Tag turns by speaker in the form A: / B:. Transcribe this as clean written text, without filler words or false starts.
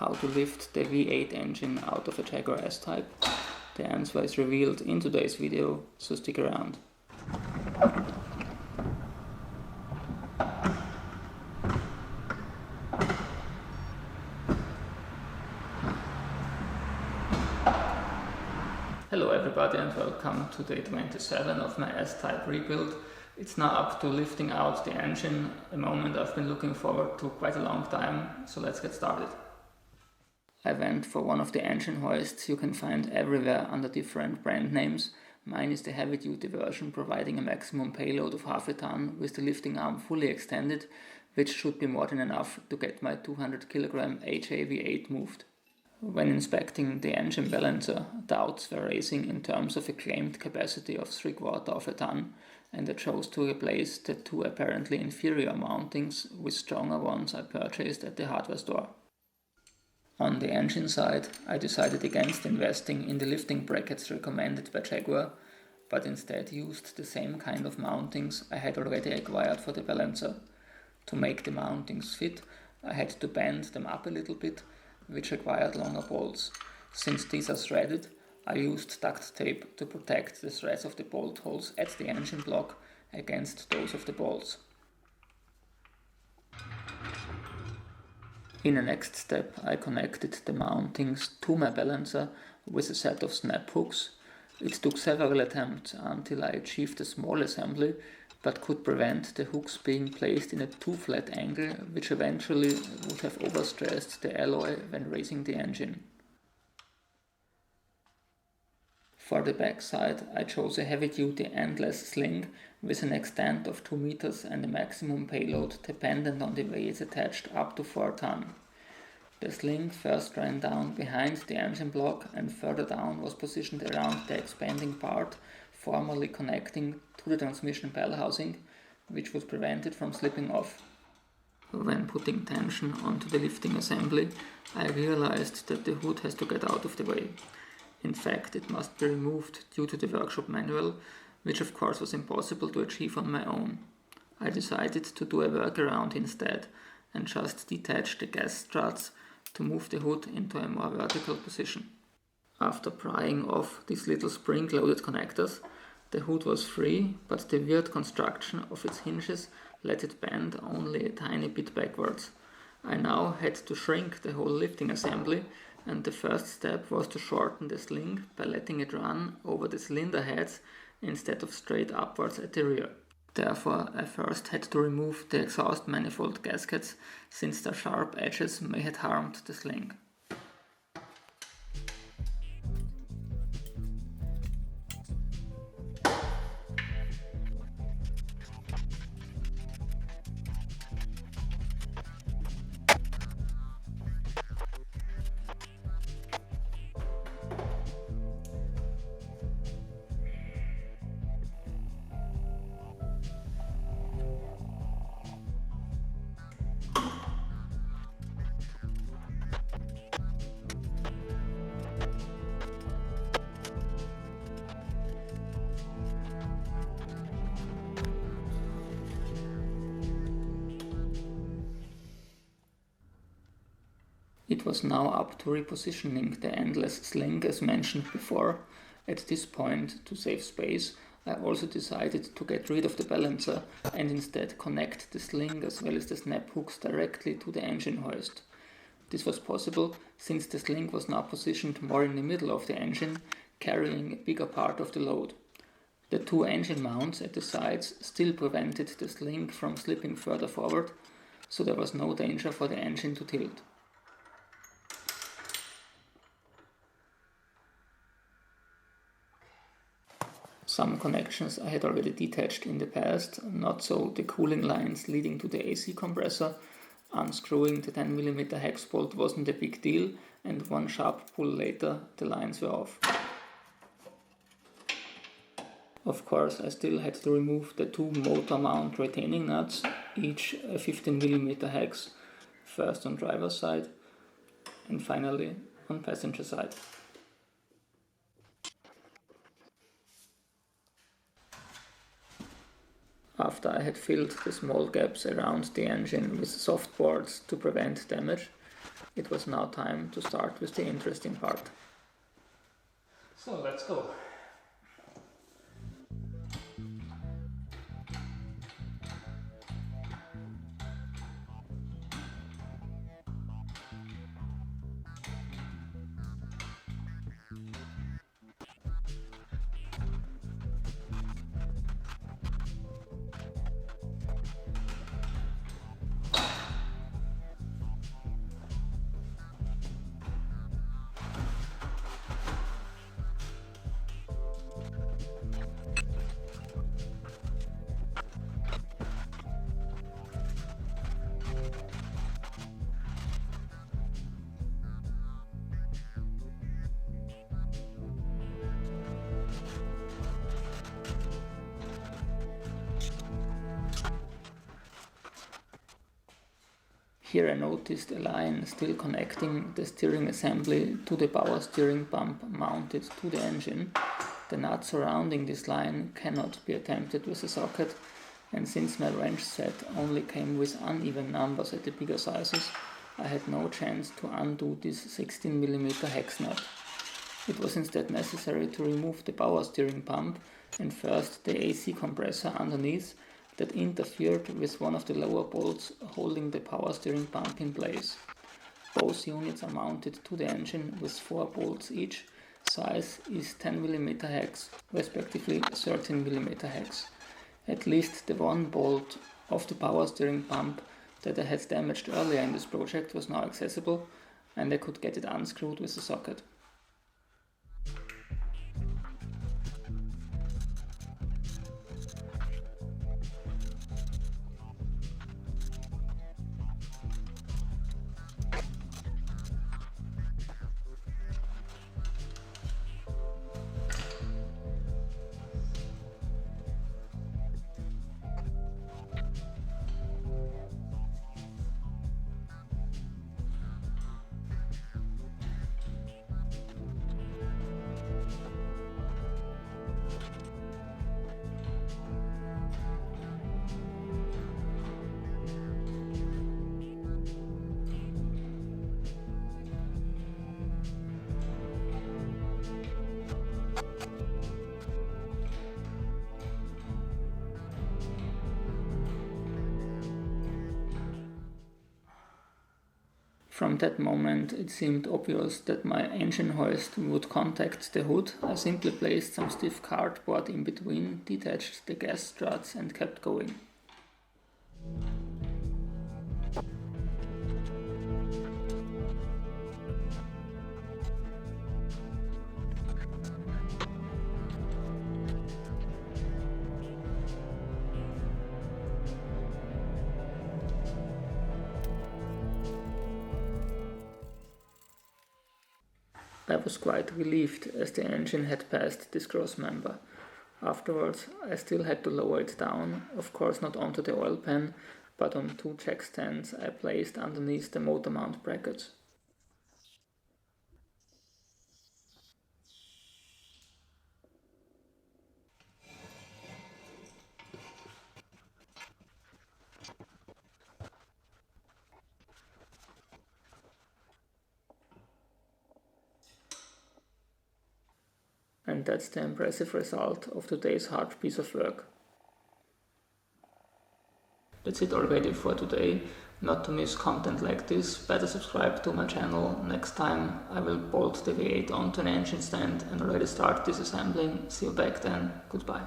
A: how to lift the V8 engine out of a Jaguar S-Type? The answer is revealed in today's video, so stick around. Hello everybody and welcome to day 27 of my S-Type rebuild. It's now up to lifting out the engine, a moment I've been looking forward to quite a long time, so let's get started. I went for one of the engine hoists you can find everywhere under different brand names. Mine is the heavy duty version, providing a maximum payload of half a ton with the lifting arm fully extended, which should be more than enough to get my 200 kg HAV8 moved. When inspecting the engine balancer, doubts were raising in terms of a claimed capacity of 3/4 of a ton, and I chose to replace the two apparently inferior mountings with stronger ones I purchased at the hardware store. On the engine side, I decided against investing in the lifting brackets recommended by Jaguar, but instead used the same kind of mountings I had already acquired for the balancer. To make the mountings fit, I had to bend them up a little bit, which required longer bolts. Since these are threaded, I used duct tape to protect the threads of the bolt holes at the engine block against those of the bolts. In the next step, I connected the mountings to my balancer with a set of snap hooks. It took several attempts until I achieved a small assembly, but could prevent the hooks being placed in a too flat angle, which eventually would have overstressed the alloy when raising the engine. For the back side, I chose a heavy-duty endless sling with an extent of 2 meters and a maximum payload dependent on the way it's attached up to 4 tons. The sling first ran down behind the engine block and further down was positioned around the expanding part, formerly connecting to the transmission bell housing, which would prevent it from slipping off. When putting tension onto the lifting assembly, I realized that the hood has to get out of the way. In fact, it must be removed due to the workshop manual, which of course was impossible to achieve on my own. I decided to do a workaround instead and just detach the gas struts to move the hood into a more vertical position. After prying off these little spring-loaded connectors, the hood was free, but the weird construction of its hinges let it bend only a tiny bit backwards. I now had to shrink the whole lifting assembly, and the first step was to shorten the sling by letting it run over the cylinder heads instead of straight upwards at the rear. Therefore, I first had to remove the exhaust manifold gaskets, since their sharp edges may have harmed the sling. It was now up to repositioning the endless sling as mentioned before. At this point, to save space, I also decided to get rid of the balancer and instead connect the sling as well as the snap hooks directly to the engine hoist. This was possible since the sling was now positioned more in the middle of the engine, carrying a bigger part of the load. The two engine mounts at the sides still prevented the sling from slipping further forward, so there was no danger for the engine to tilt. Some connections I had already detached in the past, not so the cooling lines leading to the AC compressor. Unscrewing the 10mm hex bolt wasn't a big deal, and one sharp pull later the lines were off. Of course, I still had to remove the two motor mount retaining nuts, each a 15mm hex, first on driver's side and finally on passenger side. After I had filled the small gaps around the engine with soft boards to prevent damage, It was now time to start with the interesting part.
B: So let's go.
A: Here I noticed a line still connecting the steering assembly to the power steering pump mounted to the engine. The nut surrounding this line cannot be attempted with a socket, and since my wrench set only came with uneven numbers at the bigger sizes, I had no chance to undo this 16mm hex nut. It was instead necessary to remove the power steering pump and first the AC compressor underneath that interfered with one of the lower bolts holding the power steering pump in place. Both units are mounted to the engine with 4 bolts each. Size is 10mm hex, respectively 13mm hex. At least the one bolt of the power steering pump that I had damaged earlier in this project was now accessible, and I could get it unscrewed with a socket. From that moment it seemed obvious that my engine hoist would contact the hood. I simply placed some stiff cardboard in between, detached the gas struts and kept going. I was quite relieved as the engine had passed this cross member. Afterwards, I still had to lower it down, of course not onto the oil pan, but on 2 jack stands I placed underneath the motor mount brackets. And that's the impressive result of today's hard piece of work. That's it already for today. Not to miss content like this, better subscribe to my channel. Next time I will bolt the V8 onto an engine stand and already start disassembling. See you back then. Goodbye.